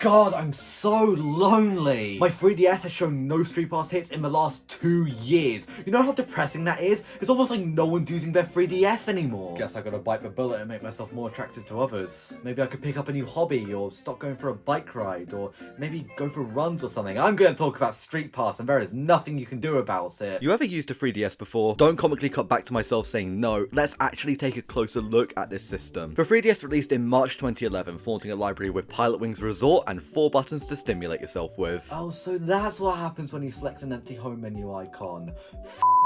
God, I'm so lonely. My 3DS has shown no Streetpass hits in the last 2 years. You know how depressing that is? It's almost like no one's using their 3DS anymore. Guess I gotta bite the bullet and make myself more attractive to others. Maybe I could pick up a new hobby, or stop going for a bike ride, or maybe go for runs or something. I'm gonna talk about Streetpass, and there is nothing you can do about it. You ever used a 3DS before? Don't comically cut back to myself saying no, let's actually take a closer look at this system. The 3DS released in March 2011, flaunting a library with Pilotwings Resort and 4 buttons to stimulate yourself with. Oh, so that's what happens when you select an empty home menu icon.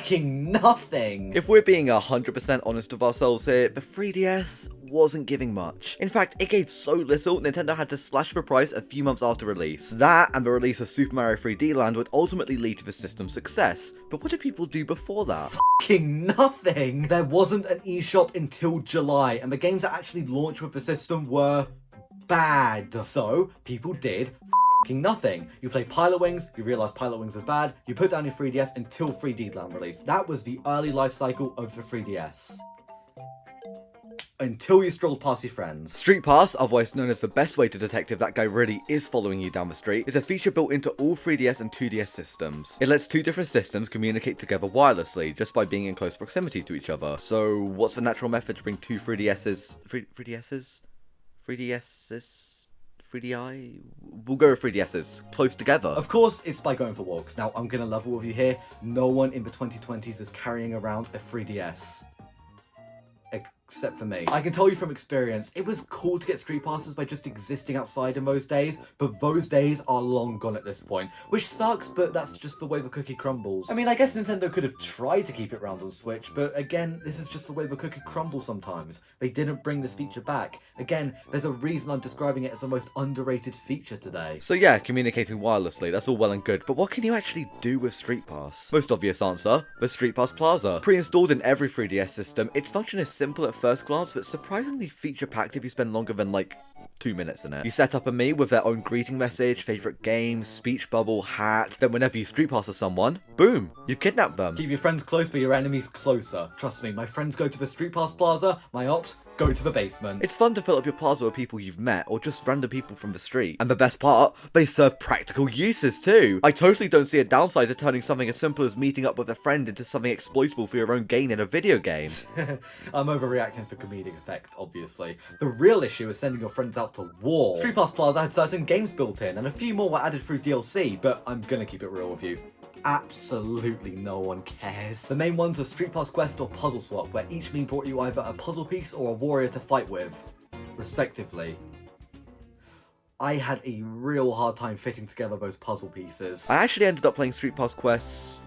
Fucking nothing! If we're being 100% honest with ourselves here, the 3DS wasn't giving much. In fact, it gave so little, Nintendo had to slash the price a few months after release. That and the release of Super Mario 3D Land would ultimately lead to the system's success. But what did people do before that? Fucking nothing! There wasn't an eShop until July, and the games that actually launched with the system were bad. So, people did fucking nothing. You play Pilotwings, you realise Pilotwings is bad, you put down your 3DS until 3D Land released. That was the early life cycle of the 3DS. Until you strolled past your friends. Streetpass, otherwise known as the best way to detect if that guy really is following you down the street, is a feature built into all 3DS and 2DS systems. It lets two different systems communicate together wirelessly, just by being in close proximity to each other. So, what's the natural method to bring two 3DSs... 3DSs? 3DI? We'll go with 3DSs. Close together. Of course, it's by going for walks. Now, I'm gonna level with you here. No one in the 2020s is carrying around a 3DS. Except for me. I can tell you from experience, it was cool to get street passes by just existing outside in those days, but those days are long gone at this point. Which sucks, but that's just the way the cookie crumbles. I mean, I guess Nintendo could have tried to keep it round on Switch, but again, this is just the way the cookie crumbles sometimes. They didn't bring this feature back. Again, there's a reason I'm describing it as the most underrated feature today. So yeah, communicating wirelessly, that's all well and good, but what can you actually do with Street Pass? Most obvious answer, the Street Pass Plaza. Pre-installed in every 3DS system, its function is simple at first glance, but surprisingly feature-packed if you spend longer than like 2 minutes in it. You set up a me with their own greeting message, favourite games, speech bubble, hat, then whenever you street pass someone, boom, you've kidnapped them. Keep your friends close, but your enemies closer. Trust me, my friends go to the Street Pass Plaza, my ops go to the basement. It's fun to fill up your plaza with people you've met, or just random people from the street. And the best part, they serve practical uses too. I totally don't see a downside to turning something as simple as meeting up with a friend into something exploitable for your own gain in a video game. I'm overreacting for comedic effect, obviously. The real issue is sending your friends out to war. Street Pass Plaza had certain games built in, and a few more were added through DLC, but I'm gonna keep it real with you. Absolutely no one cares. The main ones are Street Pass Quest or Puzzle Swap, where each me brought you either a puzzle piece or a warrior to fight with, respectively. I had a real hard time fitting together those puzzle pieces. I actually ended up playing Street Pass Quests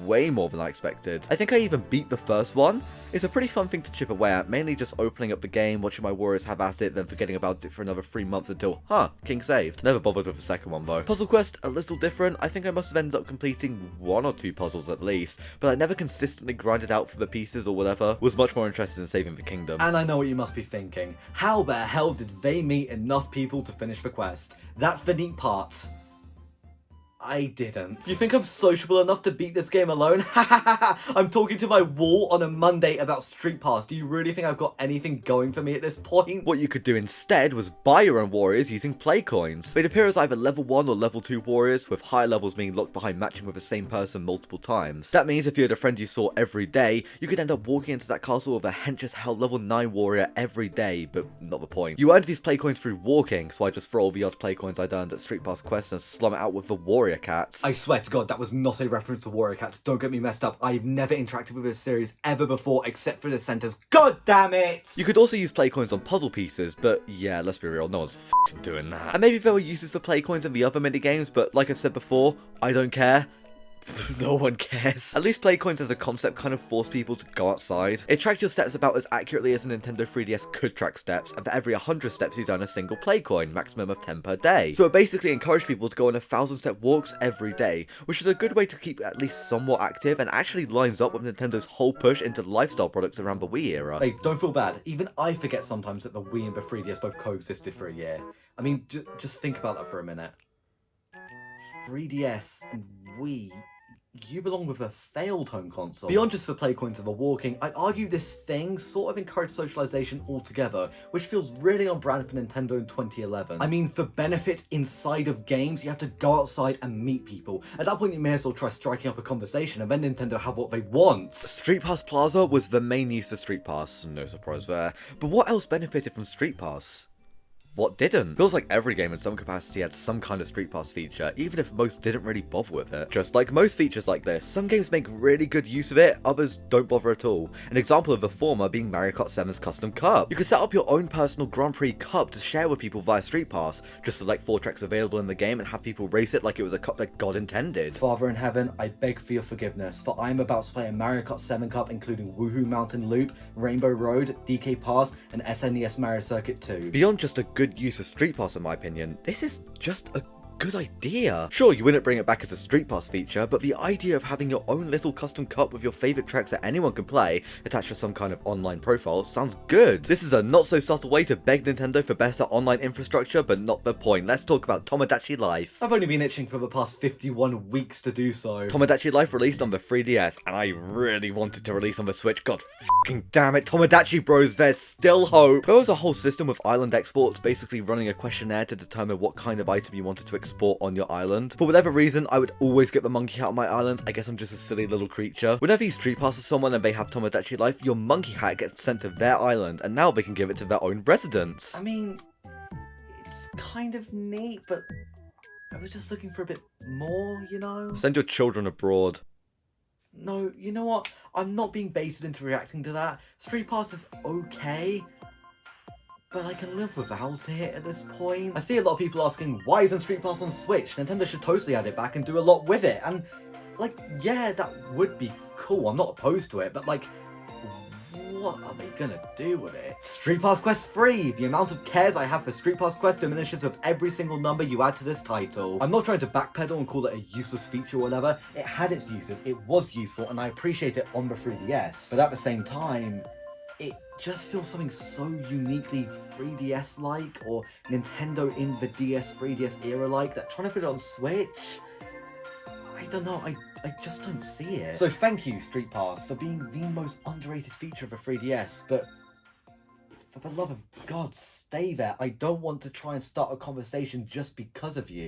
way more than I expected. I think I even beat the first one. It's a pretty fun thing to chip away at, mainly just opening up the game, watching my warriors have at it, then forgetting about it for another 3 months until, king saved. Never bothered with the second one though. Puzzle Quest, a little different. I think I must have ended up completing 1 or 2 puzzles at least, but I never consistently grinded out for the pieces or whatever. Was much more interested in saving the kingdom. And I know what you must be thinking. How the hell did they meet enough people to finish the quest? That's the neat part. I didn't. You think I'm sociable enough to beat this game alone? I'm talking to my wall on a Monday about Street Pass. Do you really think I've got anything going for me at this point? What you could do instead was buy your own warriors using play coins. They'd appear as either level 1 or level 2 warriors, with higher levels being locked behind matching with the same person multiple times. That means if you had a friend you saw every day, you could end up walking into that castle with a hench as hell level 9 warrior every day, but not the point. You earned these play coins through walking, so I just throw all the odd play coins I'd earned at Street Pass Quest and slum it out with the warrior cats. I swear to God, that was not a reference to warrior cats. Don't get me messed up. I've never interacted with this series ever before, except for the centers. God damn it! You could also use play coins on puzzle pieces, but yeah, let's be real, no one's f***ing doing that. And maybe there were uses for play coins in the other minigames, but like I've said before, I don't care. No one cares. At least play coins as a concept kind of force people to go outside. It tracked your steps about as accurately as a Nintendo 3DS could track steps, and for every 100 steps you'd earn a single play coin, maximum of 10 per day. So it basically encouraged people to go on 1,000-step walks every day, which is a good way to keep at least somewhat active and actually lines up with Nintendo's whole push into lifestyle products around the Wii era. Hey, don't feel bad. Even I forget sometimes that the Wii and the 3DS both coexisted for a year. I mean, just think about that for a minute. 3DS and Wii you belong with a failed home console. Beyond just for play coins and the walking, I'd argue this thing sort of encouraged socialization altogether, which feels really on brand for Nintendo in 2011. I mean, for benefits inside of games, you have to go outside and meet people. At that point, you may as well try striking up a conversation and then Nintendo have what they want. Streetpass Plaza was the main use for Streetpass, no surprise there. But what else benefited from Streetpass? What didn't? Feels like every game in some capacity had some kind of Streetpass feature, even if most didn't really bother with it. Just like most features like this, some games make really good use of it, others don't bother at all. An example of the former being Mario Kart 7's Custom Cup. You can set up your own personal Grand Prix Cup to share with people via Streetpass. Just select 4 tracks available in the game and have people race it like it was a cup that God intended. Father in heaven, I beg for your forgiveness, for I am about to play a Mario Kart 7 Cup including Woohoo Mountain Loop, Rainbow Road, DK Pass, and SNES Mario Circuit 2. Beyond just a good use of Streetpass, in my opinion, this is just a good idea. Sure, you wouldn't bring it back as a Streetpass feature, but the idea of having your own little custom cup with your favourite tracks that anyone can play, attached to some kind of online profile, sounds good. This is a not so subtle way to beg Nintendo for better online infrastructure, but not the point. Let's talk about Tomodachi Life. I've only been itching for the past 51 weeks to do so. Tomodachi Life released on the 3DS, and I really wanted to release on the Switch. God fucking damn it, Tomodachi Bros, there's still hope. There was a whole system with island exports, basically running a questionnaire to determine what kind of item you wanted to export on your island. For whatever reason, I would always get the monkey hat on my island. I guess I'm just a silly little creature. Whenever you street pass with someone and they have Tomodachi Life, your monkey hat gets sent to their island, and now they can give it to their own residents. I mean, it's kind of neat, but I was just looking for a bit more, you know? Send your children abroad. No, you know what? I'm not being baited into reacting to that. Street Pass is okay, but I can live without it at this point. I see a lot of people asking, why isn't Street Pass on Switch? Nintendo should totally add it back and do a lot with it. And, like, yeah, that would be cool. I'm not opposed to it, but, like, what are they gonna do with it? Street Pass Quest 3! The amount of cares I have for Street Pass Quest diminishes with every single number you add to this title. I'm not trying to backpedal and call it a useless feature or whatever. It had its uses, it was useful, and I appreciate it on the 3DS. But at the same time, it just feels something so uniquely 3DS-like, or Nintendo in the DS 3DS era-like, that trying to put it on Switch, I don't know, I just don't see it. So thank you, Street Pass, for being the most underrated feature of the 3DS, but for the love of God, stay there. I don't want to try and start a conversation just because of you.